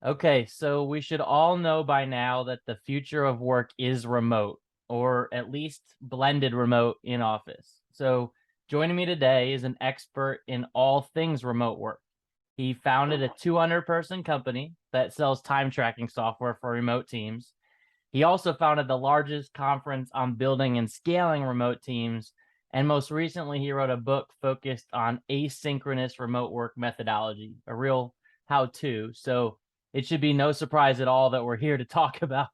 Okay, so we should all know by now that the future of work is remote, or at least blended remote in office. So joining me today is an expert in all things remote work. He founded a 200-person company that sells time tracking software for remote teams. He also founded the largest conference on building and scaling remote teams. And most recently, he wrote a book focused on asynchronous remote work methodology, a real how to. So it should be no surprise at all that we're here to talk about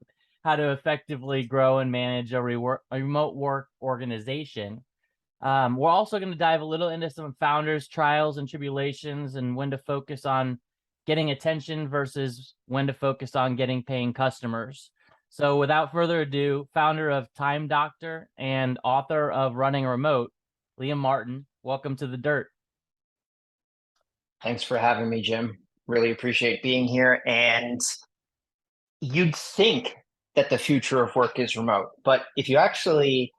how to effectively grow and manage a remote work organization. We're also going to dive a little into some founders' trials and tribulations and when to focus on getting attention versus when to focus on getting paying customers. So without further ado, founder of Time Doctor and author of Running Remote, Liam Martin, welcome to the dirt. Thanks for having me, Jim. Really appreciate being here. And you'd think that the future of work is remote, but if you actually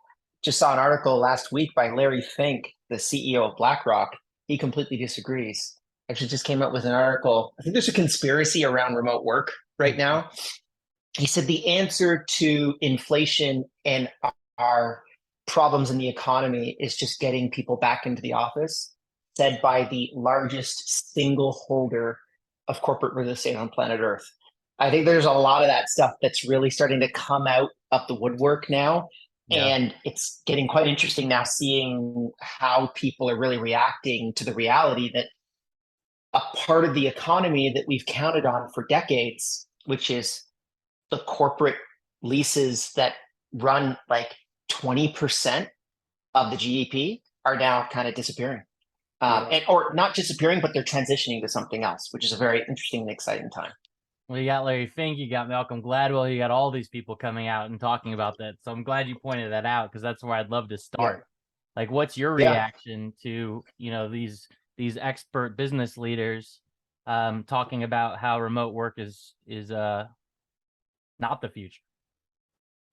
just saw an article last week by Larry Fink, the CEO of BlackRock, he completely disagrees. Actually, just came out with an article. I think there's a conspiracy around remote work right now. He said the answer to inflation and our problems in the economy is just getting people back into the office, said by the largest single holder of corporate real estate on planet Earth. I think there's a lot of that stuff that's really starting to come out of the woodwork now. Yeah. And it's getting quite interesting now seeing how people are really reacting to the reality that a part of the economy that we've counted on for decades, which is the corporate leases that run like 20% of the GDP, are now kind of disappearing. Or not disappearing, but they're transitioning to something else, which is a very interesting and exciting time. Well, you got Larry Fink, you got Malcolm Gladwell, you got all these people coming out and talking about that. So I'm glad you pointed that out because that's where I'd love to start. Like, what's your reaction to, these expert business leaders talking about how remote work is not the future?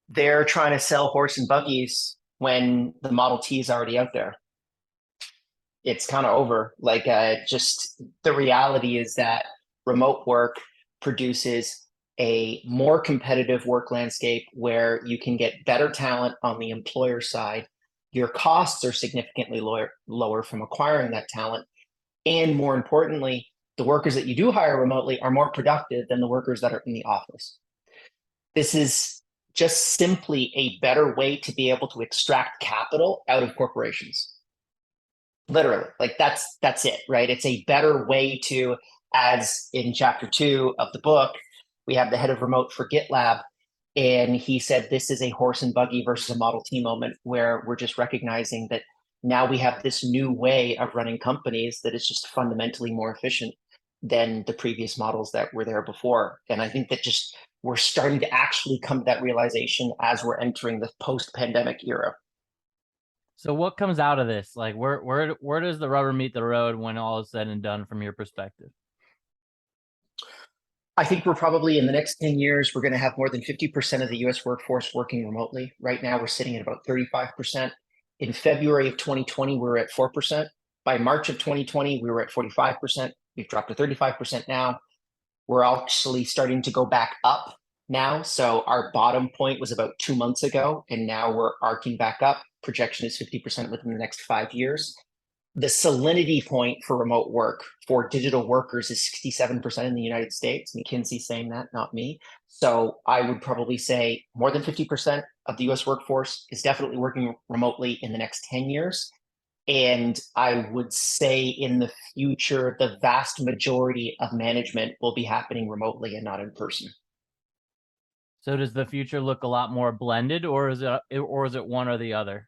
They're trying to sell horse and buggies when the Model T is already out there. It's kind of over. Like, just the reality is that remote work produces a more competitive work landscape where you can get better talent on the employer side. Your costs are significantly lower from acquiring that talent. And more importantly, the workers that you do hire remotely are more productive than the workers that are in the office. This is just simply a better way to be able to extract capital out of corporations. Literally, like that's it, right? It's a better way to, as in chapter 2 of the book, we have the head of remote for GitLab, and he said this is a horse and buggy versus a Model T moment where we're just recognizing that now we have this new way of running companies that is just fundamentally more efficient than the previous models that were there before. And I think that just we're starting to actually come to that realization as we're entering the post-pandemic era. So what comes out of this? Like, where does the rubber meet the road when all is said and done from your perspective? I think we're probably in the next 10 years, we're going to have more than 50% of the US workforce working remotely. Right now, we're sitting at about 35%. In February of 2020, we were at 4%. By March of 2020, we were at 45%. We've dropped to 35% now. We're actually starting to go back up now. So our bottom point was about 2 months ago, and now we're arcing back up. Projection is 50% within the next 5 years. The salinity point for remote work for digital workers is 67% in the United States. McKinsey's saying that, not me. So I would probably say more than 50% of the US workforce is definitely working remotely in the next 10 years. And I would say in the future, the vast majority of management will be happening remotely and not in person. So does the future look a lot more blended, or is it one or the other?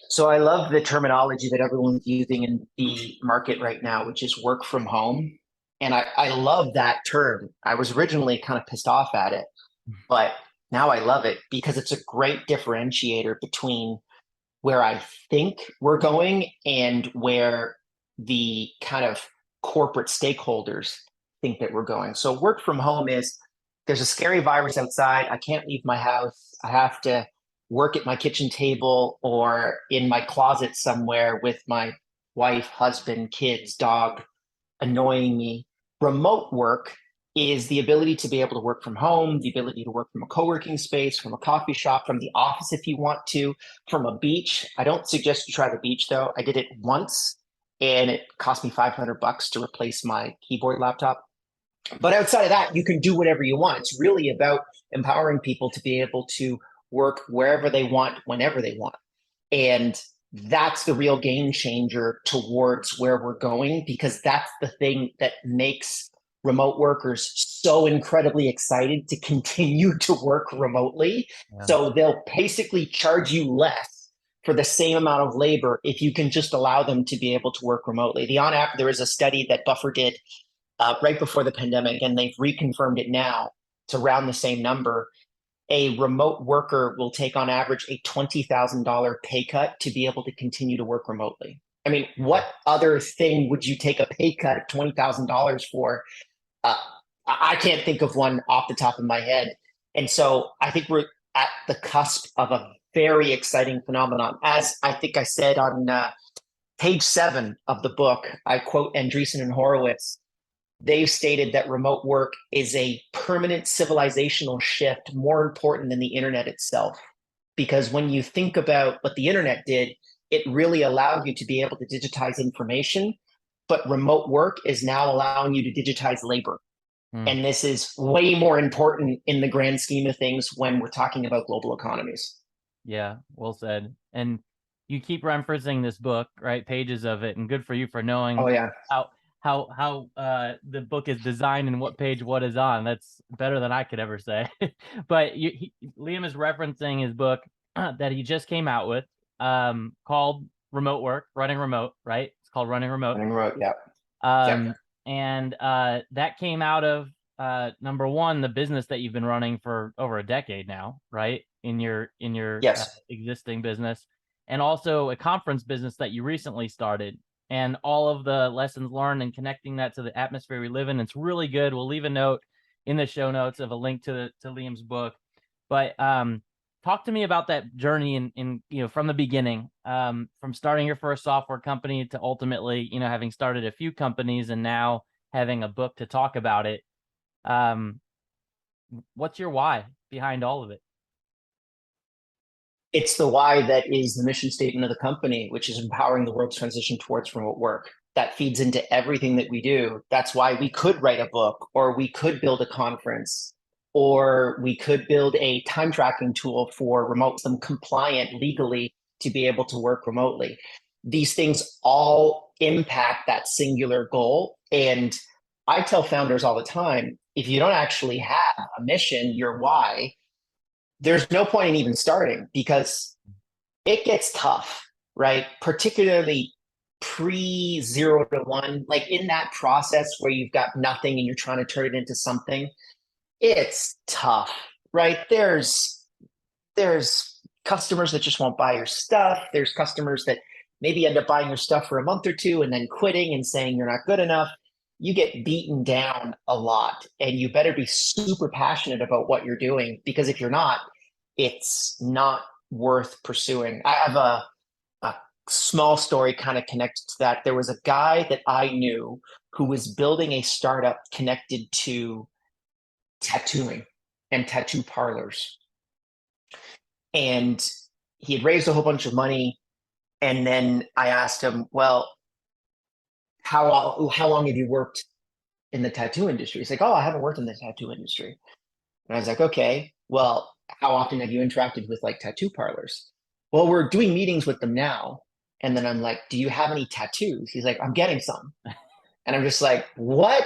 So I love the terminology that everyone's using in the market right now, which is work from home. And I love that term. I was originally kind of pissed off at it, but now I love it because it's a great differentiator between where I think we're going and where the kind of corporate stakeholders think that we're going. So work from home is there's a scary virus outside. I can't leave my house. I have to work at my kitchen table or in my closet somewhere with my wife, husband, kids, dog annoying me. Remote work is the ability to be able to work from home, the ability to work from a co-working space, from a coffee shop, from the office if you want to, from a beach. I don't suggest you try the beach though. I did it once and it cost me $500 to replace my keyboard laptop. But outside of that, you can do whatever you want. It's really about empowering people to be able to work wherever they want, whenever they want. And that's the real game changer towards where we're going, because that's the thing that makes remote workers so incredibly excited to continue to work remotely. Yeah. So they'll basically charge you less for the same amount of labor if you can just allow them to be able to work remotely. There is a study that Buffer did right before the pandemic, and they've reconfirmed it now to around the same number. A remote worker will take on average a $20,000 pay cut to be able to continue to work remotely. I mean, what other thing would you take a pay cut of $20,000 for? I can't think of one off the top of my head. And so I think we're at the cusp of a very exciting phenomenon. As I think I said on page 7 of the book, I quote Andreessen and Horowitz. They've stated that remote work is a permanent civilizational shift, more important than the internet itself. Because when you think about what the internet did, it really allowed you to be able to digitize information, but remote work is now allowing you to digitize labor. And this is way more important in the grand scheme of things when we're talking about global economies. Yeah, well said. And you keep referencing this book, right? Pages of it, and good for you for knowing Oh yeah. how the book is designed and what page what is on. That's better than I could ever say. But Liam is referencing his book that he just came out with, called Remote Work, Running Remote, right? It's called Running Remote. Running remote, yeah. Yep. And that came out of number one, the business that you've been running for over a decade now, right? In your Yes. existing business, and also a conference business that you recently started, and all of the lessons learned and connecting that to the atmosphere we live in. It's really good. We'll leave a note in the show notes of a link to Liam's book. But talk to me about that journey in from the beginning, from starting your first software company to ultimately having started a few companies and now having a book to talk about it. What's your why behind all of it? It's the why that is the mission statement of the company, which is empowering the world's transition towards remote work. That feeds into everything that we do. That's why we could write a book, or we could build a conference, or we could build a time tracking tool for remote, some compliant legally to be able to work remotely. These things all impact that singular goal. And I tell founders all the time, if you don't actually have a mission, your why, there's no point in even starting, because it gets tough, right? Particularly pre 0 to 1, like in that process where you've got nothing and you're trying to turn it into something, it's tough, right? There's customers that just won't buy your stuff. There's customers that maybe end up buying your stuff for a month or two and then quitting and saying you're not good enough. You get beaten down a lot, and you better be super passionate about what you're doing, because if you're not, it's not worth pursuing. I have a small story kind of connected to that. There was a guy that I knew who was building a startup connected to tattooing and tattoo parlors. And he had raised a whole bunch of money. And then I asked him, well, how long have you worked in the tattoo industry? He's like, oh, I haven't worked in the tattoo industry. And I was like, okay, well, how often have you interacted with like tattoo parlors? Well, we're doing meetings with them now. And then I'm like, do you have any tattoos? He's like, I'm getting some. And I'm just like, what?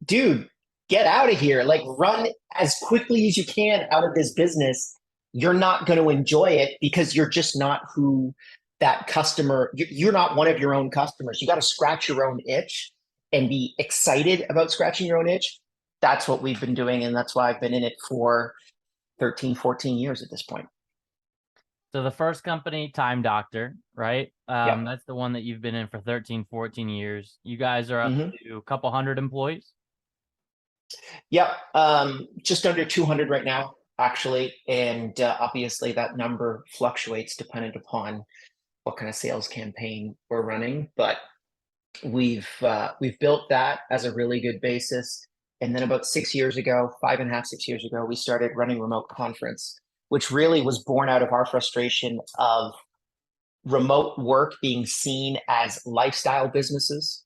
Dude, get out of here. Like, run as quickly as you can out of this business. You're not going to enjoy it because you're just not who that customer, you're not one of your own customers. You got to scratch your own itch and be excited about scratching your own itch. That's what we've been doing. And that's why I've been in it for 13, 14 years at this point. So the first company, Time Doctor, right? Yep. That's the one that you've been in for 13, 14 years. You guys are up to a couple hundred employees? Yep. Just under 200 right now, actually. And obviously that number fluctuates dependent upon what kind of sales campaign we're running. But We've built that as a really good basis. And then about 6 years ago, 5.5, 6 years ago, we started running remote conference, which really was born out of our frustration of remote work being seen as lifestyle businesses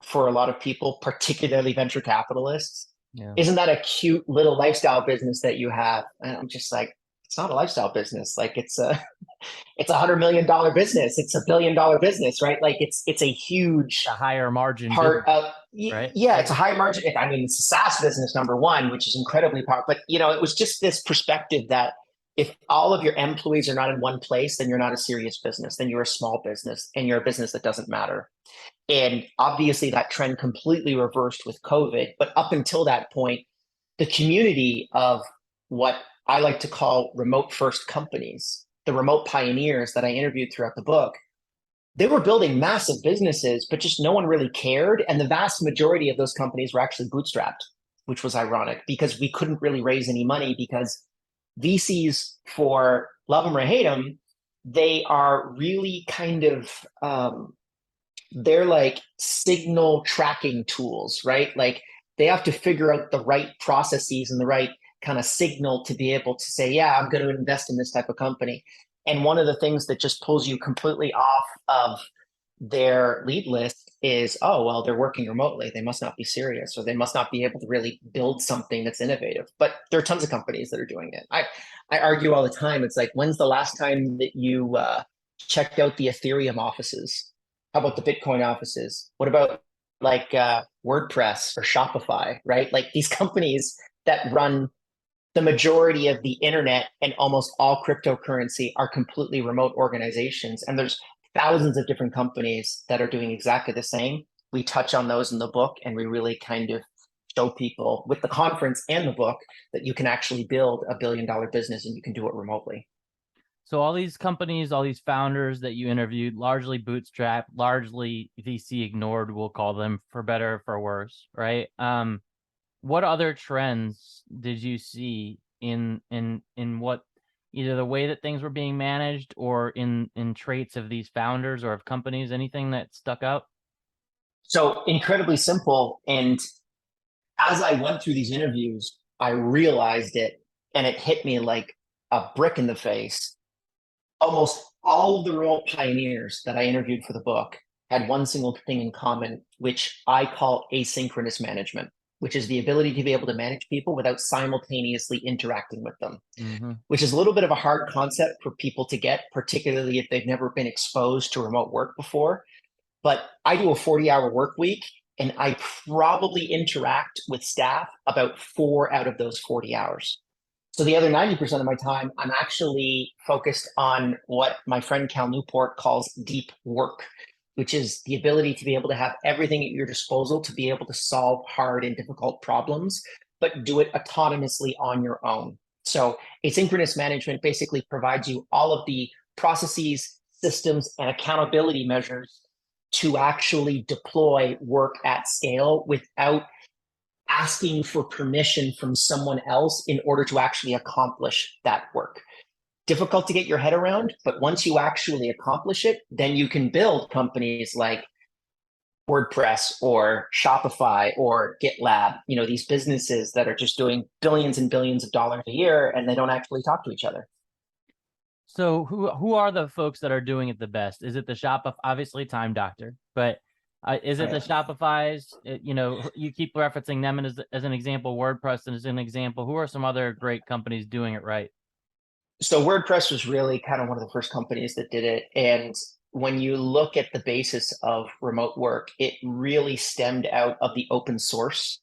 for a lot of people, particularly venture capitalists. Yeah. Isn't that a cute little lifestyle business that you have? And I'm just like, it's not a lifestyle business. Like it's $100 million business. It's $1 billion business, right? Like it's a huge A higher margin part business, of, right? yeah, it's a high margin. I mean, it's a SaaS business, number one, which is incredibly powerful. But it was just this perspective that if all of your employees are not in one place, then you're not a serious business. Then you're a small business, and you're a business that doesn't matter. And obviously, that trend completely reversed with COVID. But up until that point, the community of what I like to call remote first companies, the remote pioneers that I interviewed throughout the book, they were building massive businesses, but just no one really cared. And the vast majority of those companies were actually bootstrapped, which was ironic because we couldn't really raise any money because VCs, for love them or hate them, they are really kind of they're like signal tracking tools, right? Like they have to figure out the right processes and the right kind of signal to be able to say, yeah, I'm going to invest in this type of company. And one of the things that just pulls you completely off of their lead list is, oh, well, they're working remotely. They must not be serious, or they must not be able to really build something that's innovative. But there are tons of companies that are doing it. I argue all the time. It's like, when's the last time that you checked out the Ethereum offices? How about the Bitcoin offices? What about like WordPress or Shopify, right? Like these companies that run the majority of the internet and almost all cryptocurrency are completely remote organizations. And there's thousands of different companies that are doing exactly the same. We touch on those in the book, and we really kind of show people with the conference and the book that you can actually build $1 billion business and you can do it remotely. So all these companies, all these founders that you interviewed, largely bootstrapped, largely VC ignored, we'll call them, for better or for worse, right? What other trends did you see in what, either the way that things were being managed or in traits of these founders or of companies? Anything that stuck out? So incredibly simple. And as I went through these interviews, I realized it, and it hit me like a brick in the face. Almost all of the real pioneers that I interviewed for the book had one single thing in common, which I call asynchronous management, which is the ability to be able to manage people without simultaneously interacting with them, Mm-hmm. which is a little bit of a hard concept for people to get, particularly if they've never been exposed to remote work before. But I do a 40-hour work week, and I probably interact with staff about 4 out of those 40 hours. So the other 90% of my time, I'm actually focused on what my friend Cal Newport calls deep work, which is the ability to be able to have everything at your disposal to be able to solve hard and difficult problems, but do it autonomously on your own. So asynchronous management basically provides you all of the processes, systems, and accountability measures to actually deploy work at scale without asking for permission from someone else in order to actually accomplish that work. Difficult to get your head around, but once you actually accomplish it, then you can build companies like WordPress or Shopify or GitLab, these businesses that are just doing billions and billions of dollars a year, and they don't actually talk to each other. So who are the folks that are doing it the best? Is it the Shopify? Obviously, Time Doctor, but is it the Shopify's? You keep referencing them as an example. WordPress as an example. Who are some other great companies doing it right? So WordPress was really kind of one of the first companies that did it. And when you look at the basis of remote work, it really stemmed out of the open source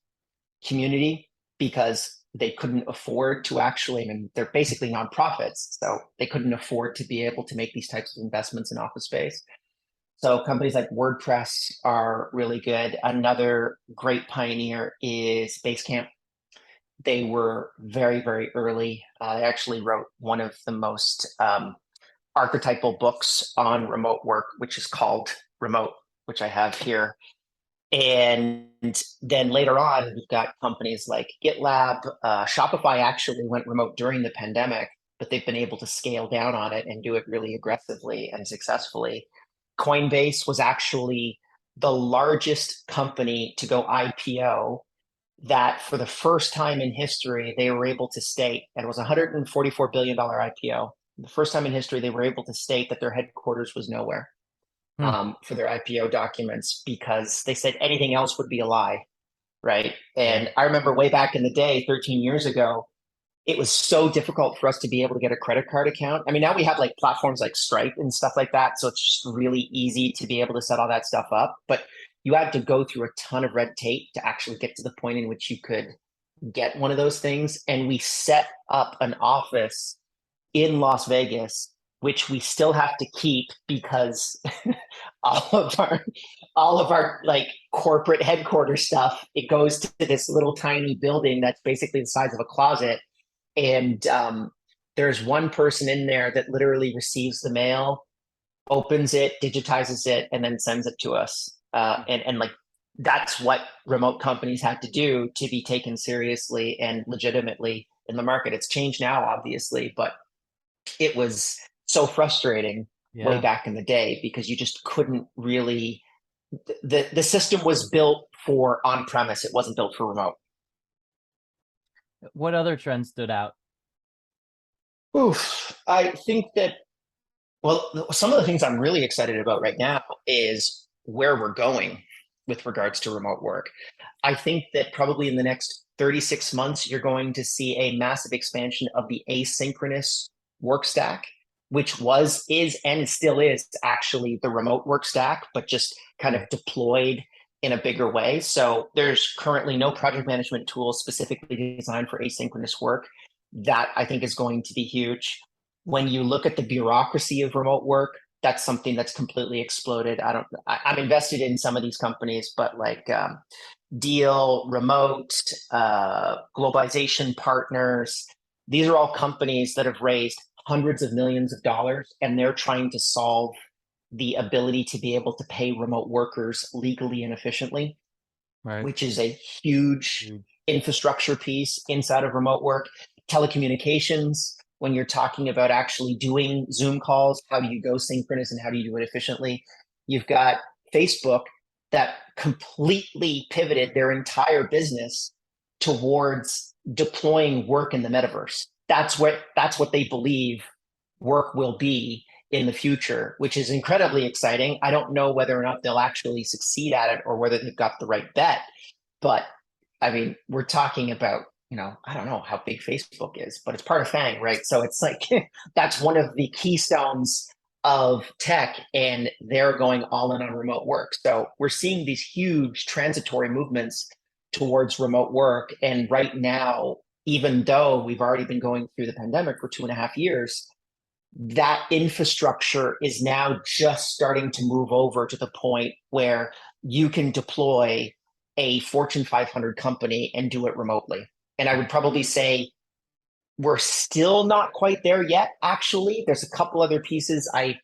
community because they couldn't afford to actually, I mean, they're basically nonprofits. So they couldn't afford to be able to make these types of investments in office space. So companies like WordPress are really good. Another great pioneer is Basecamp. They were very, very early. They actually wrote one of the most archetypal books on remote work, which is called Remote, which I have here. And then later on, we've got companies like GitLab. Shopify actually went remote during the pandemic, but they've been able to scale down on it and do it really aggressively and successfully. Coinbase was actually the largest company to go IPO, that for the first time in history, they were able to state, and it was a $144 billion IPO. The first time in history, they were able to state that their headquarters was nowhere Hmm. for their IPO documents, because they said anything else would be a lie, right? Yeah. And I remember way back in the day, 13 years ago, it was so difficult for us to be able to get a credit card account. I mean, now we have like platforms like Stripe and stuff like that. So it's just really easy to be able to set all that stuff up. But you had to go through a ton of red tape to actually get to the point in which you could get one of those things. And we set up an office in Las Vegas, which we still have to keep because all of our like corporate headquarters stuff, it goes to this little tiny building that's basically the size of a closet. And there's one person in there that literally receives the mail, opens it, digitizes it, and then sends it to us. And like that's what remote companies had to do to be taken seriously and legitimately in the market. It's changed now, obviously, but it was so frustrating way Yeah. back in the day because you just couldn't really. The system was built for on premise. It wasn't built for remote. What other trends stood out? Oof. I think that, well, some of the things I'm really excited about right now is where we're going with regards to remote work. I think that probably in the next 36 months, you're going to see a massive expansion of the asynchronous work stack, which is, and still is actually the remote work stack, but just kind of deployed in a bigger way. So there's currently no project management tool specifically designed for asynchronous work. That I think is going to be huge. When you look at the bureaucracy of remote work, that's something that's completely exploded. I'm invested in some of these companies, but like Deal, Remote, Globalization Partners, these are all companies that have raised hundreds of millions of dollars, and they're trying to solve the ability to be able to pay remote workers legally and efficiently, Right. which is a huge infrastructure piece inside of remote work. Telecommunications, when you're talking about actually doing Zoom calls, how do you go synchronous and how do you do it efficiently? You've got Facebook that completely pivoted their entire business towards deploying work in the metaverse. That's what they believe work will be in the future, which is incredibly exciting. I don't know whether or not they'll actually succeed at it or whether they've got the right bet. But I mean, we're talking about, I don't know how big Facebook is, but it's part of FANG, right? So it's like that's one of the keystones of tech, and they're going all in on remote work. So we're seeing these huge transitory movements towards remote work. And right now, even though we've already been going through the pandemic for 2.5 years, that infrastructure is now just starting to move over to the point where you can deploy a Fortune 500 company and do it remotely. And I would probably say we're still not quite there yet. Actually, there's a couple other pieces I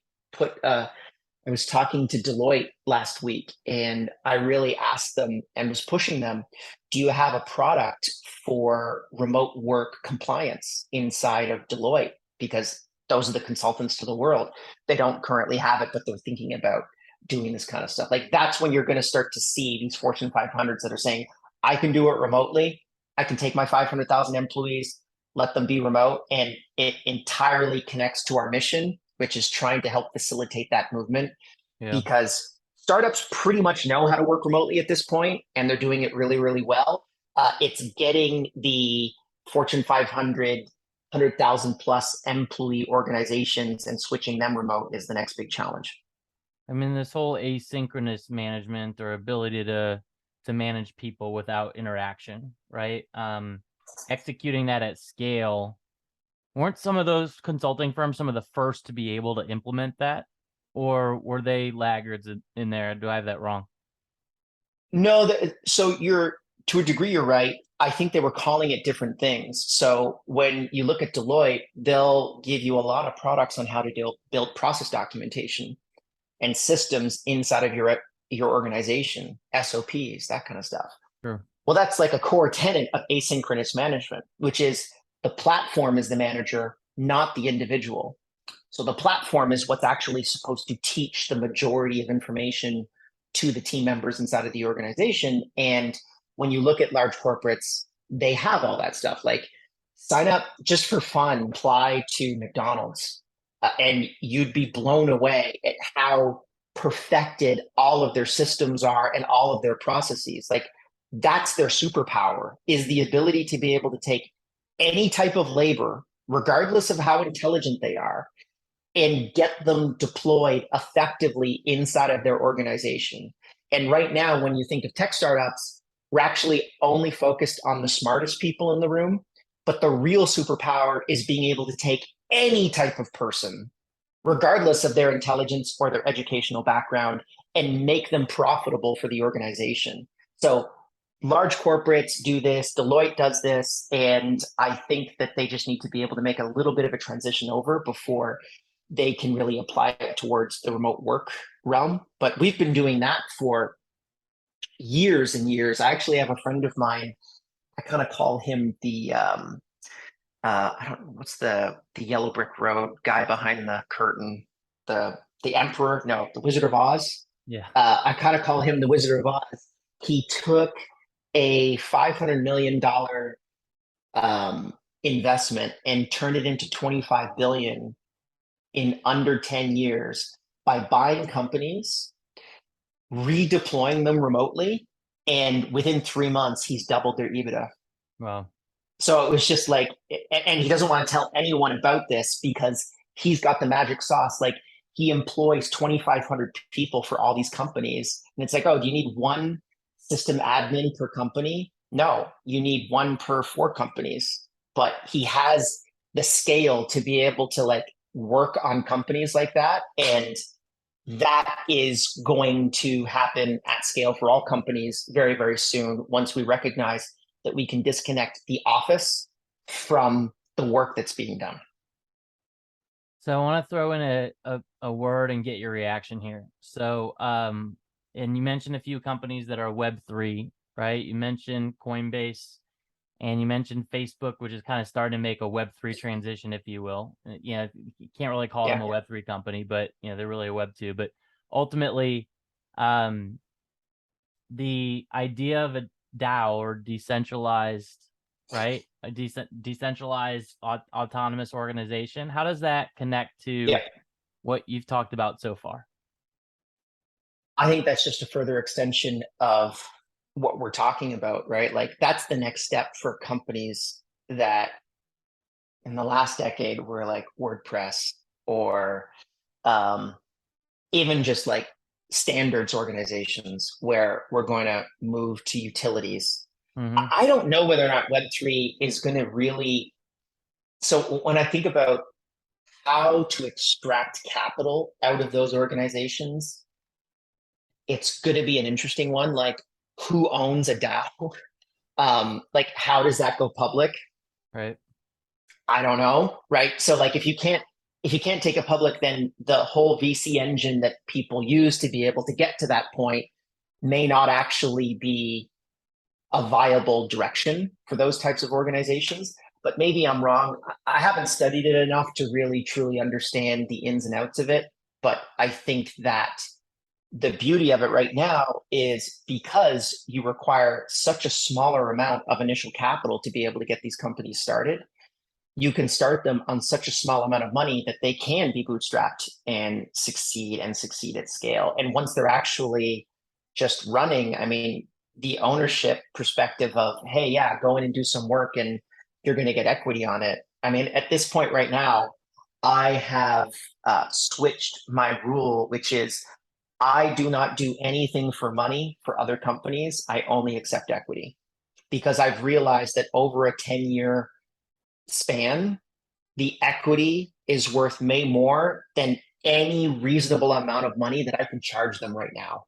was talking to Deloitte last week, and I really asked them and was pushing them, do you have a product for remote work compliance inside of Deloitte? Because those are the consultants to the world. They don't currently have it, but they're thinking about doing this kind of stuff. Like that's when you're going to start to see these Fortune 500s that are saying, I can do it remotely. I can take my 500,000 employees, let them be remote, and it entirely connects to our mission, which is trying to help facilitate that movement. Yeah. Because startups pretty much know how to work remotely at this point, and they're doing it really, really well. It's getting the Fortune 500, 100,000 plus employee organizations and switching them remote is the next big challenge. I mean, this whole asynchronous management or ability to manage people without interaction, right? Executing that at scale. Weren't some of those consulting firms some of the first to be able to implement that? Or were they laggards in there? Do I have that wrong? No, so you're to a degree, you're right. I think they were calling it different things. So when you look at Deloitte, they'll give you a lot of products on how to build process documentation and systems inside of your organization, SOPs, that kind of stuff. Sure. Well, that's like a core tenet of asynchronous management, which is the platform is the manager, not the individual. So the platform is what's actually supposed to teach the majority of information to the team members inside of the organization. And when you look at large corporates, they have all that stuff. Like sign up just for fun, apply to McDonald's, and you'd be blown away at how perfected all of their systems are and all of their processes. Like that's their superpower, is the ability to be able to take any type of labor, regardless of how intelligent they are, and get them deployed effectively inside of their organization. And right now, when you think of tech startups, we're actually only focused on the smartest people in the room. But the real superpower is being able to take any type of person, regardless of their intelligence or their educational background, and make them profitable for the organization. So large corporates do this, Deloitte does this, and I think that they just need to be able to make a little bit of a transition over before they can really apply it towards the remote work realm. But we've been doing that for years and years. I actually have a friend of mine, I kind of call him the I don't know what's the yellow brick road guy behind the curtain, the emperor, no, the Wizard of Oz. Yeah. I kind of call him the Wizard of Oz. He took a $500 million investment and turned it into 25 billion in under 10 years by buying companies, redeploying them remotely, and within 3 months he's doubled their EBITDA. Wow. So it was just like, and he doesn't want to tell anyone about this because he's got the magic sauce. Like he employs 2,500 people for all these companies. And it's like, oh, do you need one system admin per company? No, you need one per 4 companies. But he has the scale to be able to like work on companies like that. And that is going to happen at scale for all companies very, very soon once we recognize that we can disconnect the office from the work that's being done. So I want to throw in a word and get your reaction here. So, and you mentioned a few companies that are Web3, right? You mentioned Coinbase and you mentioned Facebook, which is kind of starting to make a Web3 transition, if you will. You know, you can't really call them a Web3 company, but you know, they're really a Web2. But ultimately, the idea of a DAO or decentralized, right? A decentralized autonomous organization. How does that connect to what you've talked about so far? I think that's just a further extension of what we're talking about, right? Like that's the next step for companies that in the last decade were like WordPress or even just like standards organizations where we're going to move to utilities. I don't know whether or not Web3 is going to really. So when I think about how to extract capital out of those organizations, it's going to be an interesting one. Like who owns a DAO? Like how does that go public? Right. I don't know. Right. So like if you can't take it public, then the whole VC engine that people use to be able to get to that point may not actually be a viable direction for those types of organizations. But maybe I'm wrong. I haven't studied it enough to really truly understand the ins and outs of it. But I think that the beauty of it right now is because you require such a smaller amount of initial capital to be able to get these companies started, you can start them on such a small amount of money that they can be bootstrapped and succeed at scale. And once they're actually just running, I mean, the ownership perspective of, hey, yeah, go in and do some work and you're going to get equity on it. I mean, at this point right now, I have switched my rule, which is I do not do anything for money for other companies. I only accept equity because I've realized that over a 10-year span, the equity is worth way more than any reasonable amount of money that I can charge them right now.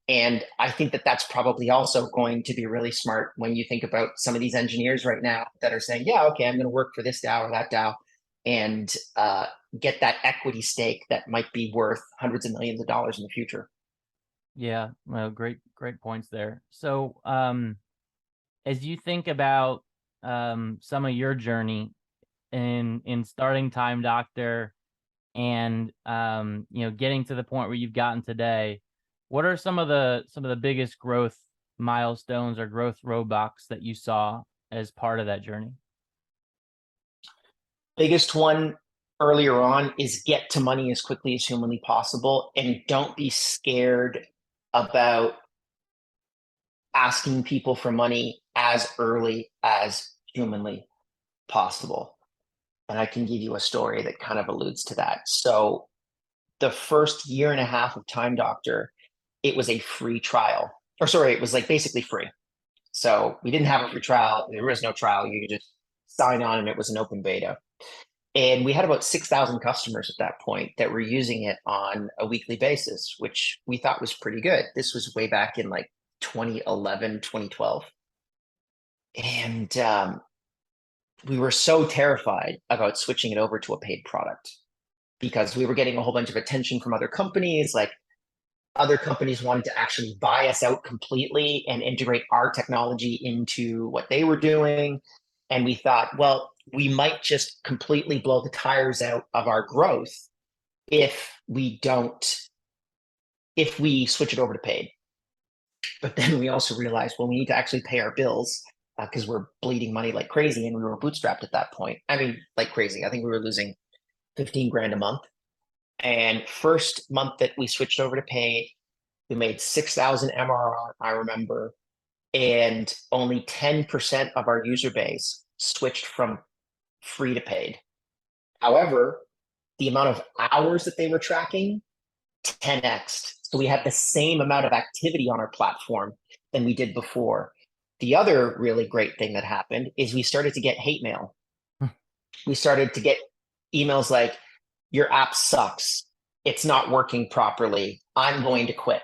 And I think that that's probably also going to be really smart when you think about some of these engineers right now that are saying, yeah, okay, I'm going to work for this DAO or that DAO and get that equity stake that might be worth hundreds of millions of dollars in the future. Yeah, well, great points there. So as you think about some of your journey in starting Time Doctor and you know, getting to the point where you've gotten today, What are some of the biggest growth milestones or growth roadblocks that you saw as part of that journey? Biggest one earlier on is get to money as quickly as humanly possible, and don't be scared about asking people for money as early as humanly possible. And I can give you a story that kind of alludes to that. So the first year and a half of Time Doctor, it was a free trial. Or sorry, it was like basically free. So we didn't have a free trial. There was no trial. You could just sign on and it was an open beta. And we had about 6,000 customers at that point that were using it on a weekly basis, which we thought was pretty good. This was way back in like 2011, 2012. And we were so terrified about switching it over to a paid product because we were getting a whole bunch of attention from other companies. Like other companies wanted to actually buy us out completely and integrate our technology into what they were doing. And we thought, well, we might just completely blow the tires out of our growth if we don't, if we switch it over to paid. But then we also realized, well, we need to actually pay our bills because we're bleeding money like crazy and we were bootstrapped at that point. I mean, like crazy. I think we were losing 15 grand a month. And first month that we switched over to paid, we made 6,000 MRR, I remember, and only 10% of our user base switched from free to paid. However, the amount of hours that they were tracking 10x. So we had the same amount of activity on our platform than we did before. The other really great thing that happened is we started to get hate mail. We started to get emails like, your app sucks. It's not working properly. I'm going to quit.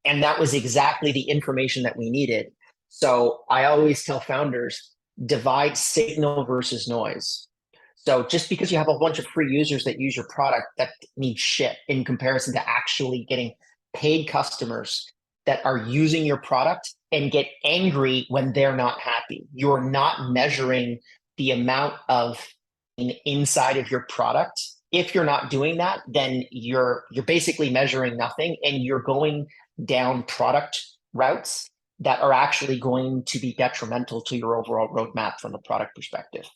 And that was exactly the information that we needed. So I always tell founders, divide signal versus noise. So just because you have a bunch of free users that use your product, that means shit in comparison to actually getting paid customers that are using your product and get angry when they're not happy. You're not measuring the amount of inside of your product. If you're not doing that, then you're basically measuring nothing and you're going down product routes that are actually going to be detrimental to your overall roadmap from the product perspective.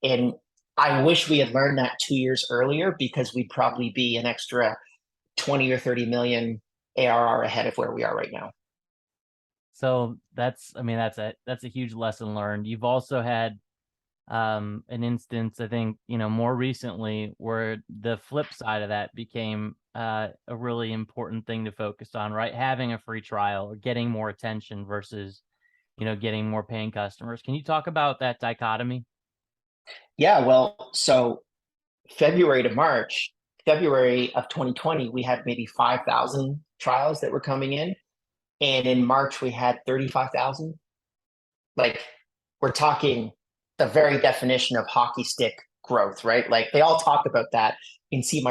And I wish we had learned that 2 years earlier because we'd probably be an extra 20 or 30 million ARR ahead of where we are right now. So I mean, that's a huge lesson learned. You've also had an instance, I think, more recently where the flip side of that became a really important thing to focus on, right? Having a free trial or getting more attention versus, getting more paying customers. Can you talk about that dichotomy? Yeah, well, so February to March, February of 2020, we had maybe 5,000 trials that were coming in. And in March, we had 35,000. Like, we're talking the very definition of hockey stick growth, right? Like, they all talk about that. You can see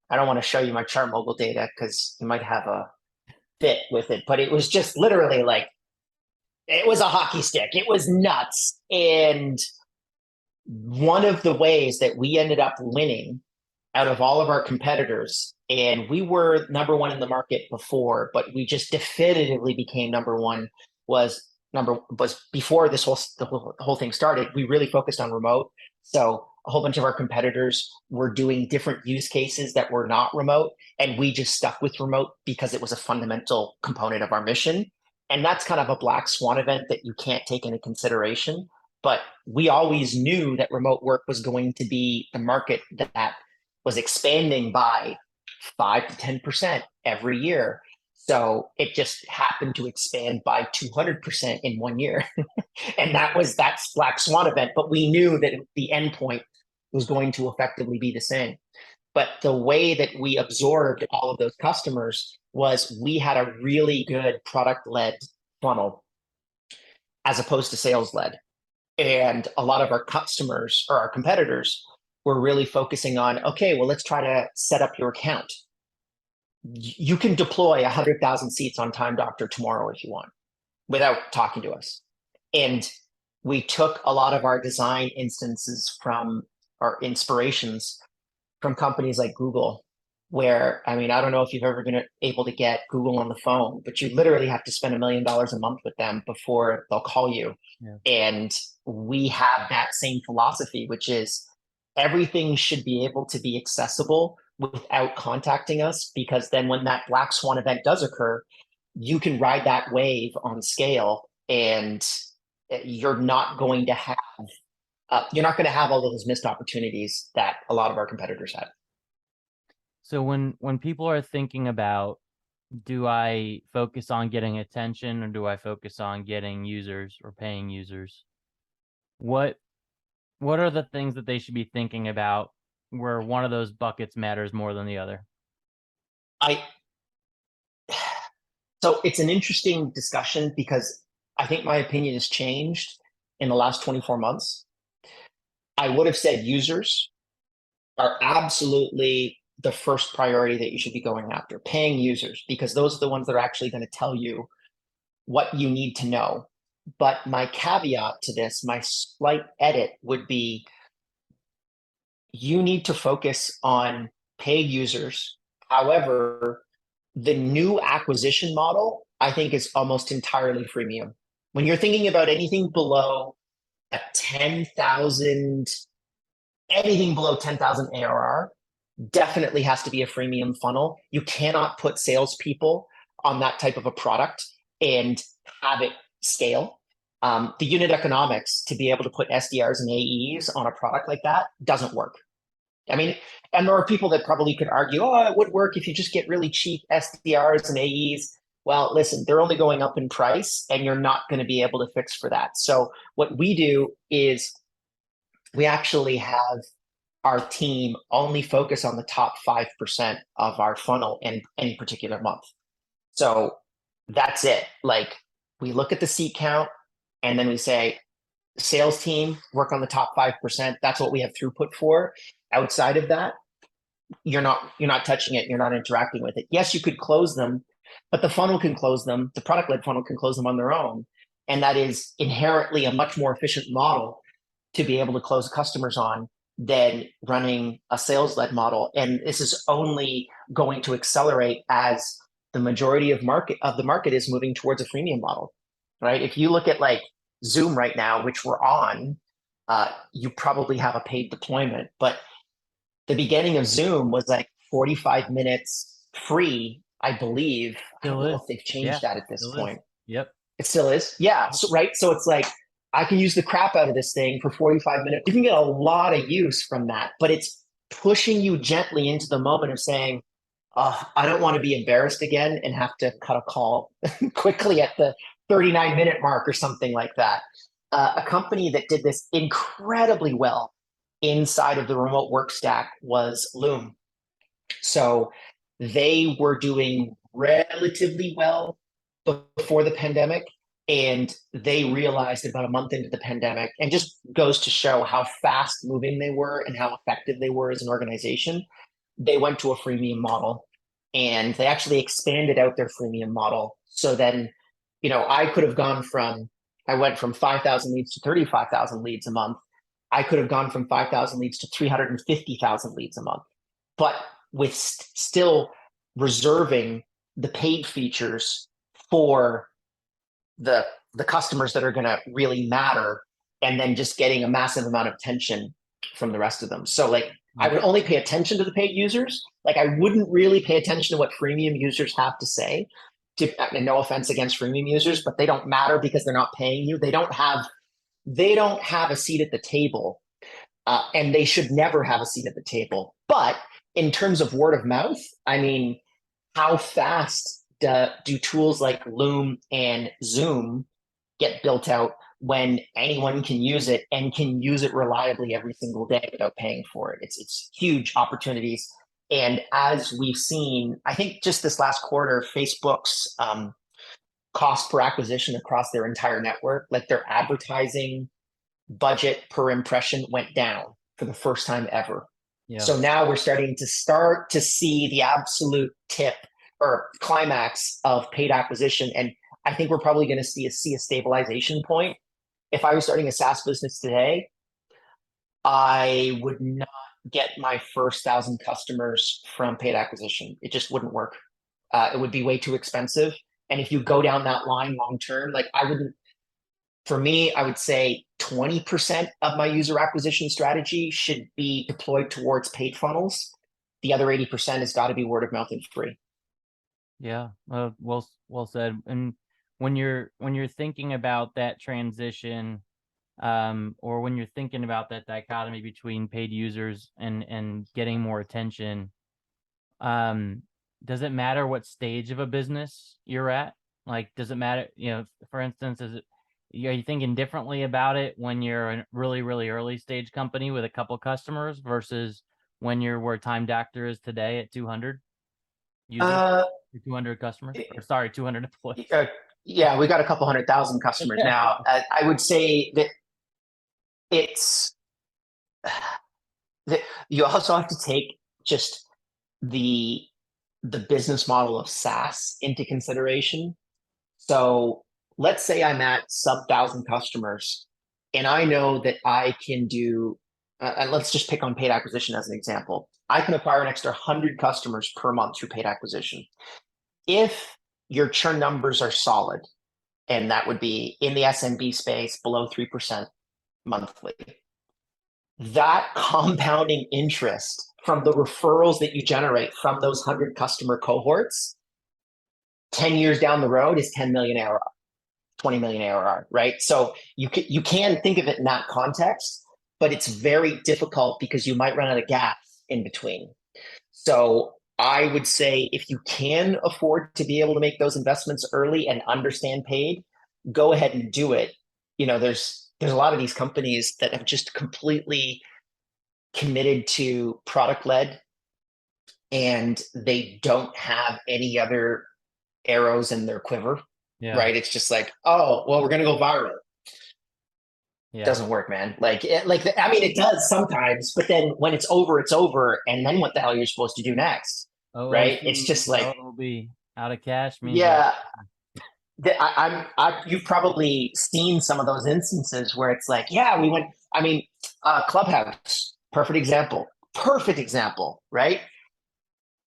I don't want to show you my chart mobile data because you might have a fit with it, but it was just literally like, it was a hockey stick. It was nuts. And one of the ways that we ended up winning out of all of our competitors, and we were number one in the market before, but we just definitively became number one, was before the whole thing started. We really focused on remote. So a whole bunch of our competitors were doing different use cases that were not remote, and we just stuck with remote because it was a fundamental component of our mission. And that's kind of a black swan event that you can't take into consideration. But we always knew that remote work was going to be the market that was expanding by 5 to 10% every year. So it just happened to expand by 200% in 1 year. And that's black swan event. But we knew that the endpoint was going to effectively be the same. But the way that we absorbed all of those customers was we had a really good product-led funnel as opposed to sales-led. And a lot of our customers or our competitors were really focusing on, okay, well, let's try to set up your account. You can deploy 100,000 seats on Time Doctor tomorrow if you want without talking to us. And we took a lot of our design instances from our inspirations from companies like Google where, I mean, I don't know if you've ever been able to get Google on the phone, but you literally have to spend $1 million a month with them before they'll call you. Yeah. And we have that same philosophy, which is everything should be able to be accessible without contacting us, because then when that black swan event does occur, you can ride that wave on scale, and you're not going to have all of those missed opportunities that a lot of our competitors have. So when people are thinking about, do I focus on getting attention or do I focus on getting users or paying users? What what are the things that they should be thinking about where one of those buckets matters more than the other? I So it's an interesting discussion because I think my opinion has changed in the last 24 months. I would have said users are absolutely the first priority that you should be going after, paying users, because those are the ones that are actually going to tell you what you need to know. But my caveat to this, my slight edit would be, you need to focus on paid users. However, the new acquisition model, I think, is almost entirely freemium. When you're thinking about anything below a 10,000, anything below 10,000 ARR, definitely has to be a freemium funnel. You cannot put salespeople on that type of a product and have it scale. The unit economics to be able to put SDRs and AEs on a product like that doesn't work. I mean, and there are people that probably could argue, oh, it would work if you just get really cheap SDRs and AEs. Well, listen, they're only going up in price and you're not going to be able to fix for that. So what we do is we actually have our team only focus on the top 5% of our funnel in any particular month. So that's it. Like, we look at the seat count and then we say, sales team, work on the top 5%. That's what we have throughput for. Outside of that, you're not touching it, you're not interacting with it. Yes, you could close them, but the funnel can close them, the product-led funnel can close them on their own. And that is inherently a much more efficient model to be able to close customers on than running a sales-led model. And this is only going to accelerate as the majority of the market is moving towards a freemium model, right? If you look at like Zoom right now, which we're on, you probably have a paid deployment, but the beginning of Zoom was like 45 minutes free, I believe. I don't Still know is. if they've changed Yeah, that at this still is. point. Yep. It still is. Yeah. So, right. So it's like, I can use the crap out of this thing for 45 minutes. You can get a lot of use from that, but it's pushing you gently into the moment of saying, I don't want to be embarrassed again and have to cut a call quickly at the 39-minute mark or something like that. A company that did this incredibly well inside of the remote work stack was Loom. So they were doing relatively well before the pandemic. And they realized about a month into the pandemic, and just goes to show how fast moving they were and how effective they were as an organization. They went to a freemium model and they actually expanded out their freemium model. So then, I went from 5,000 leads to 35,000 leads a month. I could have gone from 5,000 leads to 350,000 leads a month, but with still reserving the paid features for the customers that are going to really matter, and then just getting a massive amount of attention from the rest of them. So like, I would only pay attention to the paid users. Like, I wouldn't really pay attention to what freemium users have to say. And no offense against freemium users, but they don't matter because they're not paying you. They don't have a seat at the table, and they should never have a seat at the table. But in terms of word of mouth, I mean, how fast do tools like Loom and Zoom get built out when anyone can use it and can use it reliably every single day without paying for it? It's huge opportunities. And as we've seen, I think just this last quarter, Facebook's cost per acquisition across their entire network, like their advertising budget per impression, went down for the first time ever. Yeah. So now we're starting to see the absolute tip or climax of paid acquisition. And I think we're probably going to see a stabilization point. If I was starting a SaaS business today, I would not get my first 1,000 customers from paid acquisition. It just wouldn't work. It would be way too expensive. And if you go down that line long term, like I wouldn't, for me, I would say 20% of my user acquisition strategy should be deployed towards paid funnels. The other 80% has got to be word of mouth and free. Yeah, well said. And when you're thinking about that transition, or when you're thinking about that dichotomy between paid users and getting more attention, does it matter what stage of a business you're at? Like, does it matter, for instance, are you thinking differently about it when you're a really, really early stage company with a couple customers versus when you're where Time Doctor is today at 200 users, Uh, 200 customers, or sorry, 200 employees? yeah, we got a couple 100,000 customers now. I would say that it's that you also have to take just the the business model of SaaS into consideration. So let's say I'm at sub 1,000 customers, and I know that I can do, and let's just pick on paid acquisition as an example. I can acquire an extra 100 customers per month through paid acquisition. If your churn numbers are solid, and that would be in the SMB space below 3% monthly, that compounding interest from the referrals that you generate from those 100 customer cohorts 10 years down the road is 10 million ARR, 20 million ARR, right? So you can think of it in that context, but it's very difficult because you might run out of gas in between. So I would say if you can afford to be able to make those investments early and understand paid, go ahead and do it. There's a lot of these companies that have just completely committed to product led, and they don't have any other arrows in their quiver. Yeah. Right? It's just like, oh, well, we're gonna go viral. Yeah. Doesn't work, man. I mean, it does sometimes, but then when it's over, and then what the hell you're supposed to do next, right? It's just like, will be out of cash means yeah, you've probably seen some of those instances where it's like, yeah, we went. I mean, Clubhouse, perfect example, right?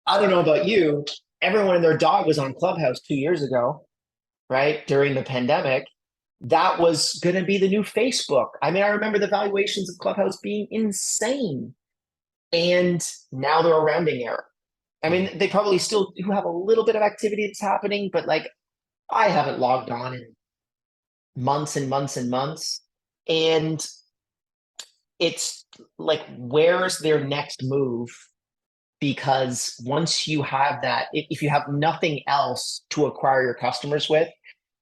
I don't know about you. Everyone and their dog was on Clubhouse 2 years ago, right? During the pandemic. That was going to be the new Facebook. I mean, I remember the valuations of Clubhouse being insane. And now they're a rounding error. I mean, they probably still do have a little bit of activity that's happening, but like I haven't logged on in months and months and months. And it's like, where's their next move? Because once you have that, if you have nothing else to acquire your customers with,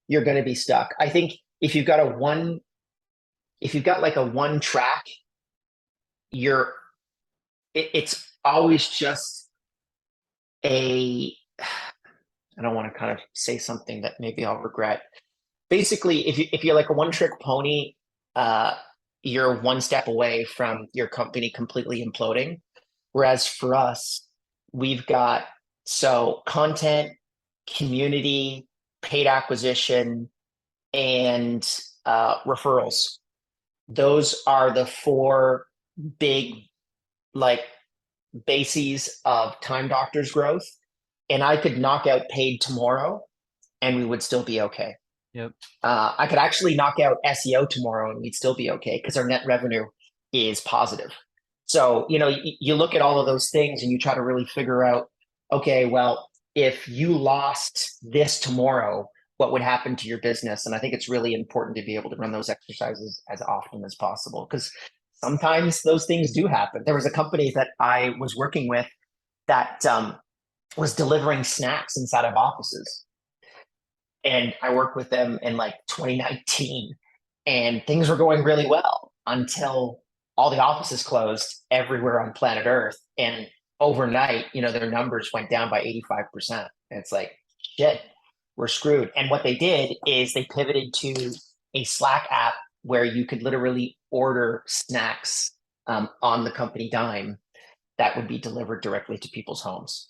you're going to be stuck. I think if you've got like a one track, it's always just I don't want to kind of say something that maybe I'll regret. Basically, if you're like a one trick pony, you're one step away from your company completely imploding. Whereas for us, we've got content, community, paid acquisition, and referrals. Those are the four big like bases of Time Doctor's growth. And I could knock out paid tomorrow and we would still be okay. Yep. I could actually knock out SEO tomorrow and we'd still be okay because our net revenue is positive. So, you look at all of those things and you try to really figure out, okay, well, if you lost this tomorrow, what would happen to your business? And I think it's really important to be able to run those exercises as often as possible because sometimes those things do happen. There was a company that I was working with that was delivering snacks inside of offices. And I worked with them in like 2019 and things were going really well until all the offices closed everywhere on planet Earth. And overnight, their numbers went down by 85%. And it's like, shit, we're screwed. And what they did is they pivoted to a Slack app where you could literally order snacks on the company dime that would be delivered directly to people's homes.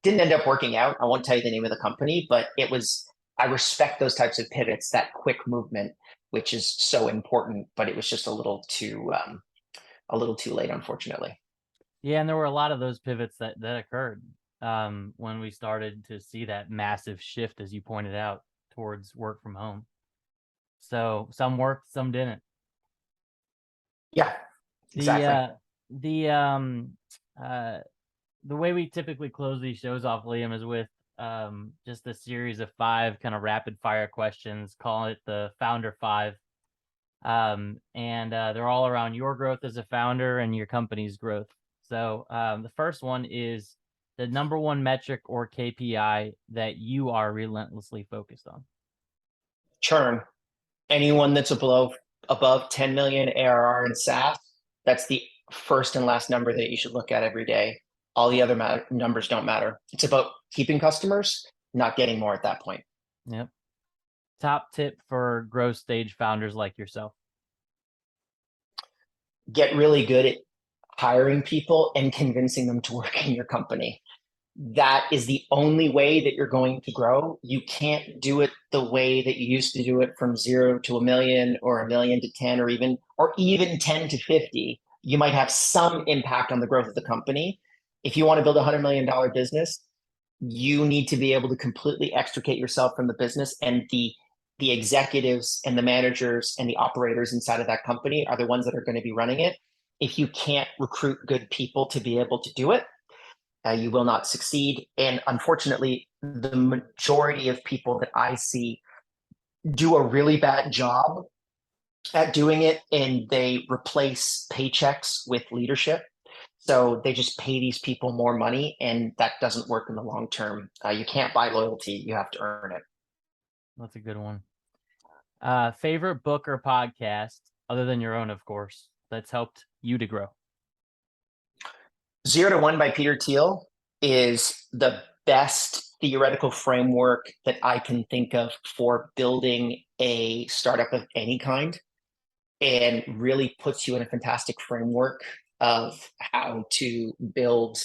Didn't end up working out. I won't tell you the name of the company, but I respect those types of pivots, that quick movement, which is so important, but it was just a little too late, unfortunately. Yeah, and there were a lot of those pivots that occurred when we started to see that massive shift, as you pointed out, towards work from home. So some worked, some didn't. Yeah, The exactly. the uh the way we typically close these shows off, Liam, is with just a series of 5 kind of rapid fire questions. Call it the Founder 5. And they're all around your growth as a founder and your company's growth. So the first one is the number one metric or KPI that you are relentlessly focused on. Churn. Anyone that's above 10 million ARR in SaaS, that's the first and last number that you should look at every day. All the other numbers don't matter. It's about keeping customers, not getting more at that point. Yep. Top tip for growth stage founders like yourself. Get really good at hiring people and convincing them to work in your company. That is the only way that you're going to grow. You can't do it the way that you used to do it, from 0 to a million, or a million to 10, or even 10 to 50. You might have some impact on the growth of the company. If you want to build a $100 million business, you need to be able to completely extricate yourself from the business, and the executives and the managers and the operators inside of that company are the ones that are going to be running it. If you can't recruit good people to be able to do it, you will not succeed. And unfortunately, the majority of people that I see do a really bad job at doing it, and they replace paychecks with leadership. So they just pay these people more money, and that doesn't work in the long term. You can't buy loyalty, you have to earn it. That's a good one. Favorite book or podcast, other than your own, of course, that's helped you to grow? 0 to 1 by Peter Thiel is the best theoretical framework that I can think of for building a startup of any kind, and really puts you in a fantastic framework of how to build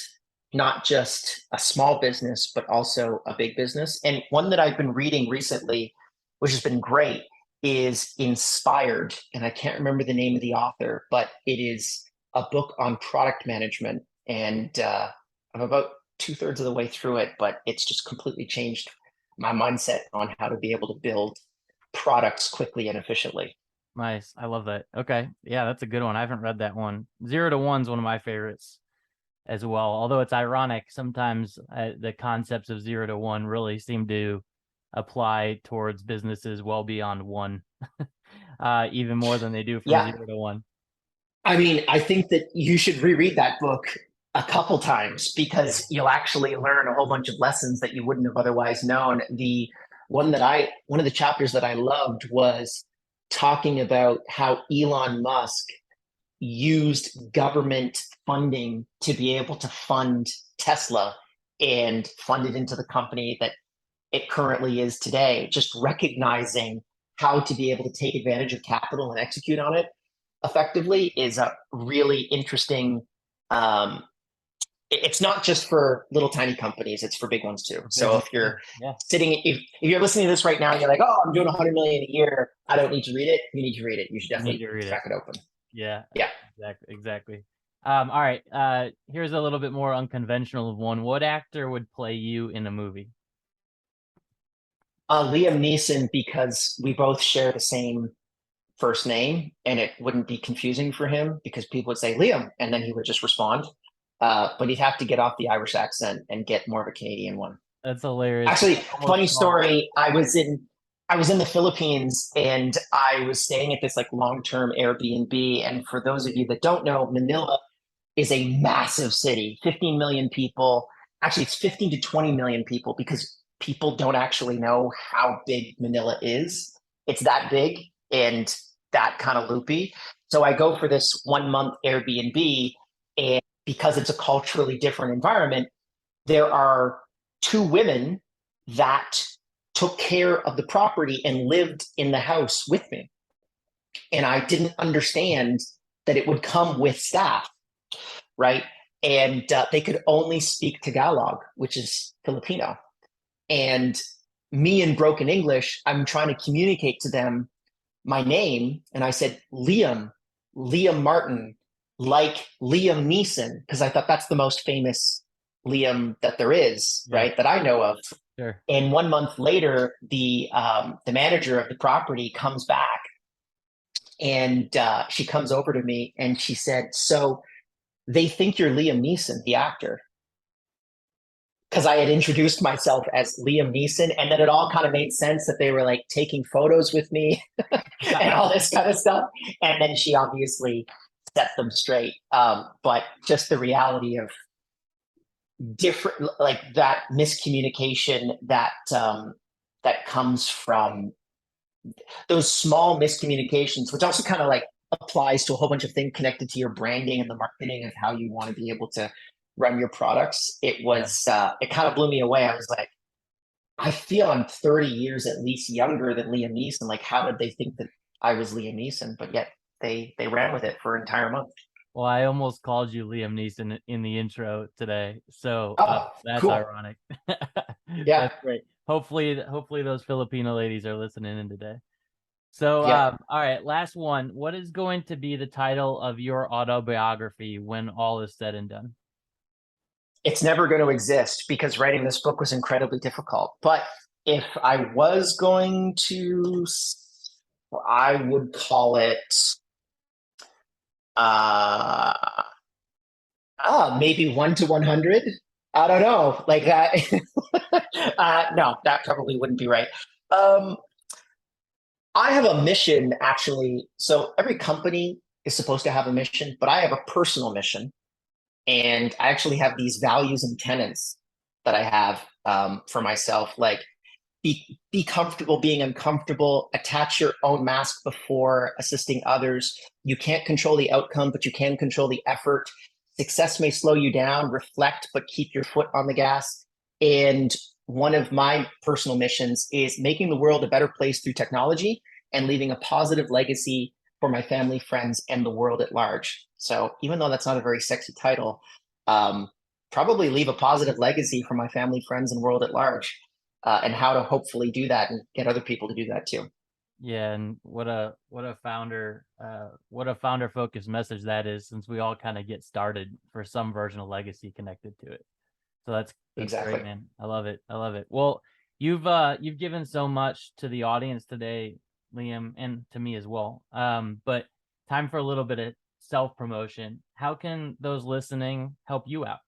not just a small business, but also a big business. And one that I've been reading recently, which has been great, is Inspired. And I can't remember the name of the author, but it is a book on product management. And I'm about 2/3 of the way through it, but it's just completely changed my mindset on how to be able to build products quickly and efficiently. Nice. I love that. Okay. Yeah, that's a good one. I haven't read that one. 0 to 1's one of my favorites as well. Although it's ironic, sometimes the concepts of 0 to 1 really seem to apply towards businesses well beyond one, even more than they do from Yeah, 0 to 1. I mean, I think that you should reread that book a couple times, because you'll actually learn a whole bunch of lessons that you wouldn't have otherwise known. One of the chapters that I loved was talking about how Elon Musk used government funding to be able to fund Tesla and fund it into the company that it currently is today. Just recognizing how to be able to take advantage of capital and execute on it effectively is a really interesting. Um, it's not just for little tiny companies; it's for big ones too. So Business. if you're Yeah. if you're listening to this right now, and you're like, "Oh, I'm doing 100 million a year. I don't need to read it." You need to read it. You should You need definitely to read it. crack it open. Yeah. Yeah. Exactly. Exactly. All right. Here's a little bit more unconventional of one. What actor would play you in a movie? Liam Neeson, because we both share the same first name, and it wouldn't be confusing for him, because people would say Liam and then he would just respond. But he'd have to get off the Irish accent and get more of a Canadian one. That's hilarious. Actually, Almost funny saw. story. I was in the Philippines, and I was staying at this like long-term Airbnb. And for those of you that don't know, Manila is a massive city, 15 million people. Actually, it's 15 to 20 million people, because people don't actually know how big Manila is. It's that big and that kind of loopy. So I go for this 1 month Airbnb, and because it's a culturally different environment, there are 2 women that took care of the property and lived in the house with me. And I didn't understand that it would come with staff, right? And they could only speak Tagalog, which is Filipino. And me in broken English, I'm trying to communicate to them my name. And I said, Liam Martin. like Liam Neeson, because I thought that's the most famous Liam that there is, Yeah, right? That I know of. sure. And 1 month later, the manager of the property comes back, and she comes over to me and she said, "So they think you're Liam Neeson, the actor." Because I had introduced myself as Liam Neeson, and then it all kind of made sense that they were like taking photos with me and all this kind of stuff. And then she obviously set them straight. But just the reality of different, like that miscommunication that comes from those small miscommunications, which also kind of like applies to a whole bunch of things connected to your branding and the marketing of how you want to be able to run your products. Yeah. It kind of blew me away. I was like, I feel I'm 30 years at least younger than Liam Neeson. Like, how did they think that I was Liam Neeson? But yet they ran with it for an entire month. Well, I almost called you Liam Neeson in the intro today, so Oh, that's cool. ironic. Yeah. That's great. Hopefully those Filipino ladies are listening in today. So, Yeah. all right, last one. What is going to be the title of your autobiography when all is said and done? It's never going to exist because writing this book was incredibly difficult. But if I was going to, I would call it uh maybe 1 to 100. I don't know, like that. No, that probably wouldn't be right. um I have a mission, actually. So every company is supposed to have a mission, but I have a personal mission, and I actually have these values and tenets that I have, for myself. Like, be comfortable being uncomfortable. Attach your own mask before assisting others. You can't control the outcome, but you can control the effort. Success may slow you down. Reflect, but keep your foot on the gas. And one of my personal missions is making the world a better place through technology and leaving a positive legacy for my family, friends, and the world at large. So even though that's not a very sexy title, um, probably leave a positive legacy for my family, friends, and world at large, and how to hopefully do that and get other people to do that too. Yeah, and what a founder focused message that is, since we all kind of get started for some version of legacy connected to it. So that's great, Exactly. man. I love it. I love it. Well, you've given so much to the audience today, Liam, and to me as well. But time for a little bit of self promotion. How can those listening help you out?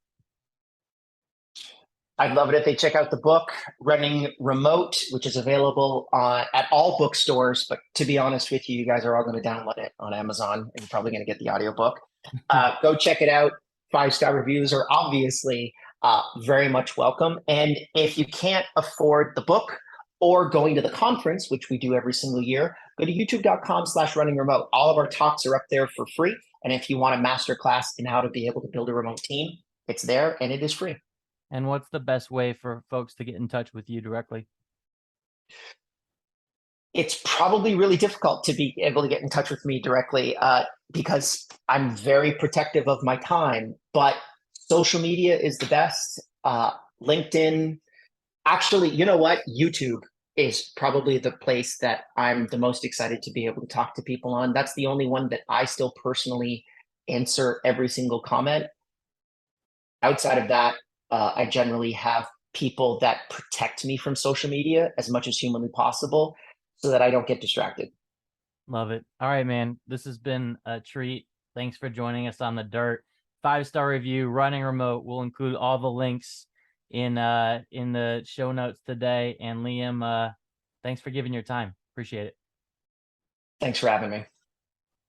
I'd love it if they check out the book Running Remote, which is available at all bookstores. But to be honest with you, you guys are all going to download it on Amazon, and you're probably going to get the audiobook. Go check it out. 5-star reviews are obviously very much welcome. And if you can't afford the book or going to the conference, which we do every single year, go to youtube.com/running remote. All of our talks are up there for free. And if you want a master class in how to be able to build a remote team, it's there and it is free. And what's the best way for folks to get in touch with you directly? It's probably really difficult to be able to get in touch with me directly, because I'm very protective of my time. But social media is the best. LinkedIn, actually, you know what? YouTube is probably the place that I'm the most excited to be able to talk to people on. That's the only one that I still personally answer every single comment. Outside of that, I generally have people that protect me from social media as much as humanly possible so that I don't get distracted. Love it. All right, man. This has been a treat. Thanks for joining us on the dirt. 5-star review, Running Remote. We'll include all the links in the show notes today. And Liam, thanks for giving your time. Appreciate it. Thanks for having me.